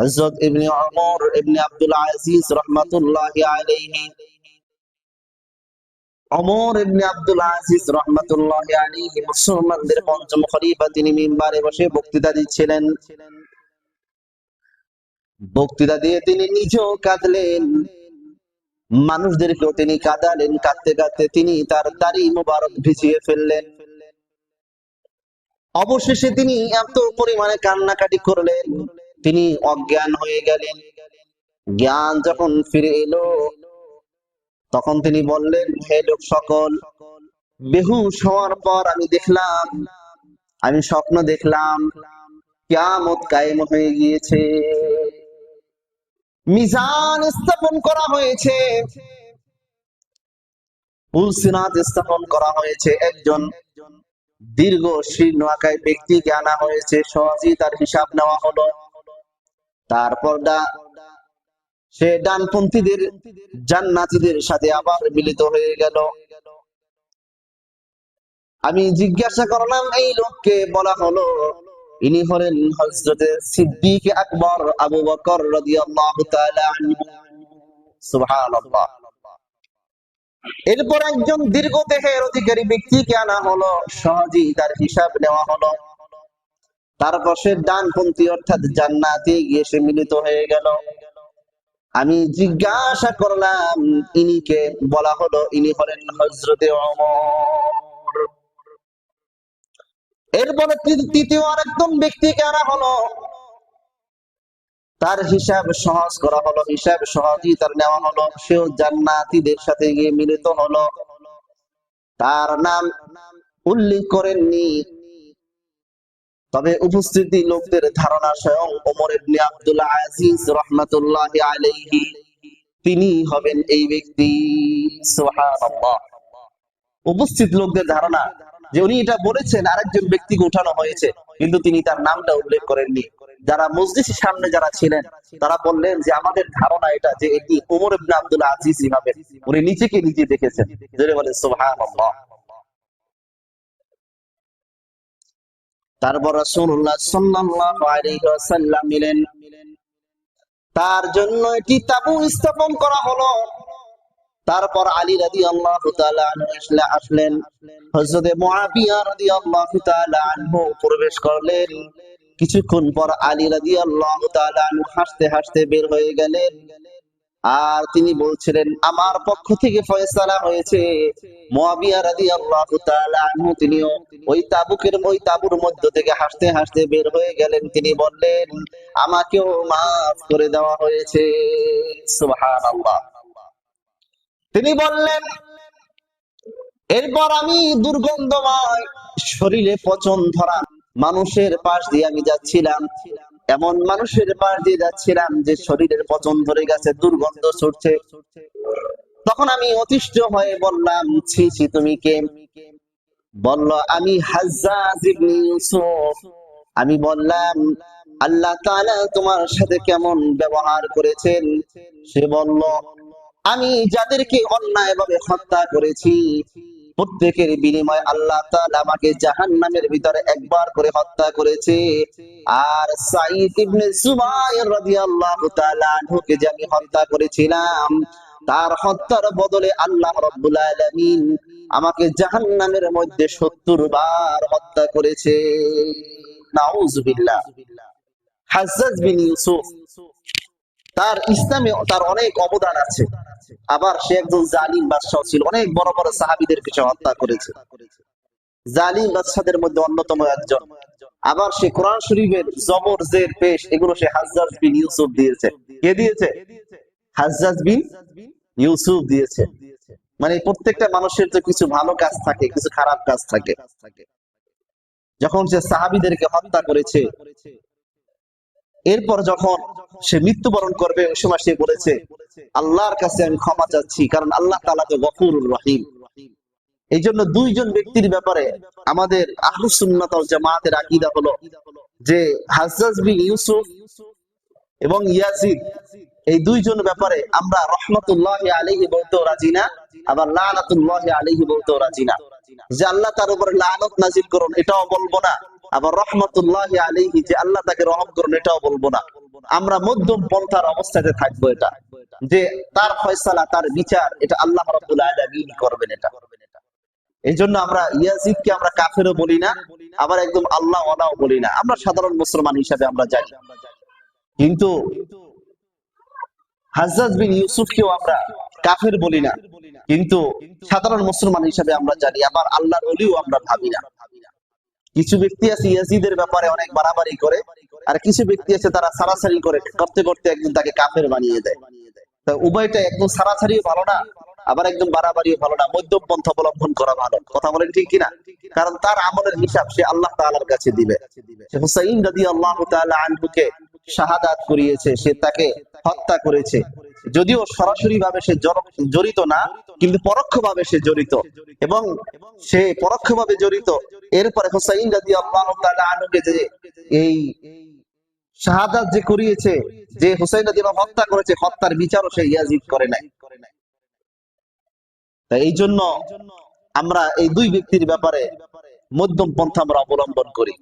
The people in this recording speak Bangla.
হযরত ইবনে ওমর ইবনে আব্দুল আজিজ রাহমাতুল্লাহি আলাইহি, ওমর ইবনে আব্দুল আজিজ রাহমাতুল্লাহি আলাইহি মুসলমানদের পঞ্চম খলিফা। তিনি মিম্বারে বসে বক্তৃতা দিচ্ছিলেন। বক্তৃতা দিয়ে তিনি নিজেও কাঁদলেন, মানুষদেরকেও তিনি কাঁদালেন। কাঁদতে কাঁদতে তিনি তার দাড়ি মুবারক ভিজিয়ে ফেললেন। অবশেষে তিনি এত পরিমাণে কান্নাকাটি করলেন, তিনি অজ্ঞান হয়ে গেলেন। জ্ঞান যখন ফিরে এলো, তখন তিনি বললেন, হে লোক সকল, বেহুশ হওয়ার পর আমি স্বপ্ন দেখলাম, কিয়ামত কায়েম হয়ে গিয়েছে, মিজান স্থাপন করা হয়েছে, পুলসিরাত স্থাপন করা হয়েছে। একজন দীর্ঘ শীর্ণকায় ব্যক্তিকে আনা হয়েছে, সহজেই তার হিসাব নেওয়া হলো। তারপর সে ডানপন্থীদের জান্নাতীদের সাথে আবার মিলিত হয়ে গেল। আমি জিজ্ঞাসা করলাম এই লোককে, বলা হলো ইনি হলেন হযরতে সিদ্দিক আকবর আবু বকর রাদিয়াল্লাহু তাআলা আনহু। সুবহানাল্লাহ। এরপর একজন দীর্ঘ দেহের অধিকারী ব্যক্তিকে আনা হলো, সহজেই তার হিসাব নেওয়া হলো। তারপর সে ডানপন্থী অর্থাৎ জান্নাতে গিয়ে সে মিলিত হয়ে গেল। আমি জিজ্ঞাসা করলাম ইনি কে, বলা হলো ইনি হলেন হযরতে ওমর। এরপরে তৃতীয় আরেকজন ব্যক্তিকে আনা হলো, তার হিসাব সহজ করা হলো, হিসাব সহজেই তার নেওয়া হলো। সেও জান্নাতীদের সাথে গিয়ে মিলিত হলো। তার নাম উল্লেখ করেননি, তবে উপস্থিতি লোকদের ধারণা স্বয়ং ওমর ইবনে আব্দুল আজিজ রাহমাতুল্লাহি আলাইহি তিনি হবেন এই ব্যক্তি। সুবহানাল্লাহ। উপস্থিত লোকদের ধারণা যে উনি এটা বলেছেন, আরেকজন ব্যক্তিকে উঠানো হয়েছে, কিন্তু তিনি তার নামটা উল্লেখ করেননি। যারা মজলিসের সামনে যারা ছিলেন তারা বললেন যে আমাদের ধারণা এটা যে এটি ওমর ইবনে আব্দুল আজিজই হবে। উনি নিজেকে নিজে দেখেছেন। জোরে বলেন সুবহানাল্লাহ। তারপর রাসূলুল্লাহ সাল্লাল্লাহু আলাইহি ওয়াসাল্লাম মিলেন, তার জন্য একটি তাবু স্থাপন করা হলো। তারপর আলী রাদিয়াল্লাহু তাআলা আনহু আসলেন, হযরত মুআবিয়া রাদিয়াল্লাহু তাআলা আনহু প্রবেশ করলেন। কিছুক্ষণ পর আলী রাদিয়াল্লাহু তাআলা আনহু হাসতে হাসতে বের হয়ে গেলেন, আর তিনি বলছিলেন আমার পক্ষ থেকে ফয়সালা হয়েছে। মুআবিয়া রাদিয়াল্লাহু তাআলা আনহু তিনিও ওই তাবুর মধ্য থেকে হাসতে হাসতে বের হয়ে গেলেন। তিনি বললেন আমাকেও মাফ করে দেওয়া হয়েছে। সুবহানাল্লাহ। তিনি বললেন এরপর আমি দুর্গন্ধময় শরীরে পচন ধরা মানুষের পাশ দিয়ে আমি যাচ্ছিলাম। এমন মানুষের পাশ দিয়ে যাচ্ছিলাম যে শরীরের পচন ধরে গেছে, দুর্গন্ধ ছুটছে। তখন আমি অতিষ্ঠ হয়ে বললাম ছি ছি, তুমি কে? বলল আমি হাজ্জাজ ইবনে ইউসুফ। আমি বললাম আল্লাহ তাআলা তোমার সাথে কেমন ব্যবহার করেছেন? সে বলল আমি যাদেরকে অন্যায়ভাবে হত্যা করেছি প্রত্যেকের বিনিময়ে আল্লাহ তাআলা আমাকে জাহান্নামের ভিতরে একবার করে হত্যা করেছে। আর সাঈদ ইবনে যুবাইর রাদিয়াল্লাহু তাআলা আনহুকে যে আমি হত্যা করেছিলাম, তার হত্যার বদলে আল্লাহ রাব্বুল আলামিন আমাকে জাহান্নামের মধ্যে ৭০ বার হত্যা করেছে। নাউযুবিল্লাহ। হাজ্জাজ বিন ইউসুফ, তার ইসলামে তার অনেক অবদান আছে। আবার সে একজন জালিম বাদশাহ ছিল, অনেক বড় বড় সাহাবীদেরকে সে হত্যা করেছে। জালিম বাদশাদের মধ্যে অন্যতম একজন। আবার সে কোরআন শরীফের জবর জের পেশ এগুলো সে হাজ্জাজ বিন ইউসুফ দিয়েছে। কে দিয়েছে? হাজ্জাজ বিন ইউসুফ দিয়েছে। মানে প্রত্যেকটা মানুষের তো কিছু ভালো কাজ থাকে, কিছু খারাপ কাজ থাকে। যখন সে সাহাবীদেরকে হত্যা করেছে, এরপর যখন সে মৃত্যুবরণ করবে ওই সময় সে বলেছে আল্লাহর কাছে আমি ক্ষমা চাচ্ছি, কারণ আল্লাহ তাআলা তো গফুরুর রহিম। এই জন্য দুইজন ব্যক্তির ব্যাপারে আমাদের আহলুস সুন্নাত ওয়াল জামাতের আকীদা হলো যে হাজ্জাজ বিন ইউসুফ এবং ইয়াজিদ, এই দুইজন ব্যাপারে আমরা রহমাতুল্লাহি আলাইহি বলতেও রাজি না, আবার লানাতুল্লাহি আলাইহি বলতেও রাজি না। যে আল্লাহ তার উপরে লানত নাজিল করুন এটাও বলবো না, আবার রহমাতুল্লাহি আলাইহি যে আল্লাহ তাকে রহম করুন এটাও বলবো না। আমরা মধ্যম পন্থার অবস্থাতে থাকবো, এটা যে তার ফয়সালা, তার বিচার এটা আল্লাহ রাব্বুল আলামিন করবেন। এটা এই জন্য আমরা ইয়াজিদকে আমরা কাফেরও বলি না, আবার একদম আল্লাহ ওয়ালাও বলি না। আমরা সাধারণ মুসলমান হিসাবে আমরা জানি। কিন্তু হাজ্জাজ বিন ইউসুফকেও আমরা কাফের বলি না, কিন্তু সাধারণ মুসলমান হিসাবে আমরা জানি। আবার আল্লাহর ওলিও আমরা ভাবি না। কিছু ব্যক্তি আছে ইয়াজিদের ব্যাপারে অনেক বাড়াবাড়ি করে, আর কিছু ব্যক্তি আছে তারা সারাসারি করে, করতে করতে একদিন তাকে কাফের বানিয়ে দেয়। তা উভয়টা একদম সারাসারিও ভালো না, আবার একদম বাড়াবাড়িও ভালো না, মধ্যম পন্থা অবলম্বন করা ভালো। কথা বলেন ঠিক কিনা? কারণ তার আমলের হিসাব সে আল্লাহ তাআলার কাছে দিবে। হুসাইন রাদিয়াল্লাহু তাআলা আনহুকে শাহাদাত করিয়েছে, সে তাকে হত্যা করেছে, যদিও সরাসরি ভাবে সে জড়িত না, কিন্তু পরোক্ষভাবে সে জড়িত, এবং সে পরোক্ষভাবে জড়িত। এরপরে হুসাইন রাদিয়াল্লাহু তাআলা আনহুকে যে এই শাহাদাত যে করিয়েছে, যে হুসাইন রাদিয়াল্লাহু হত্যা করেছে, হত্যার বিচারও সে ইয়াজিদ করে নাই। তাই এই জন্য আমরা এই দুই ব্যক্তির ব্যাপারে মধ্যম পন্থা আমরা অবলম্বন করি।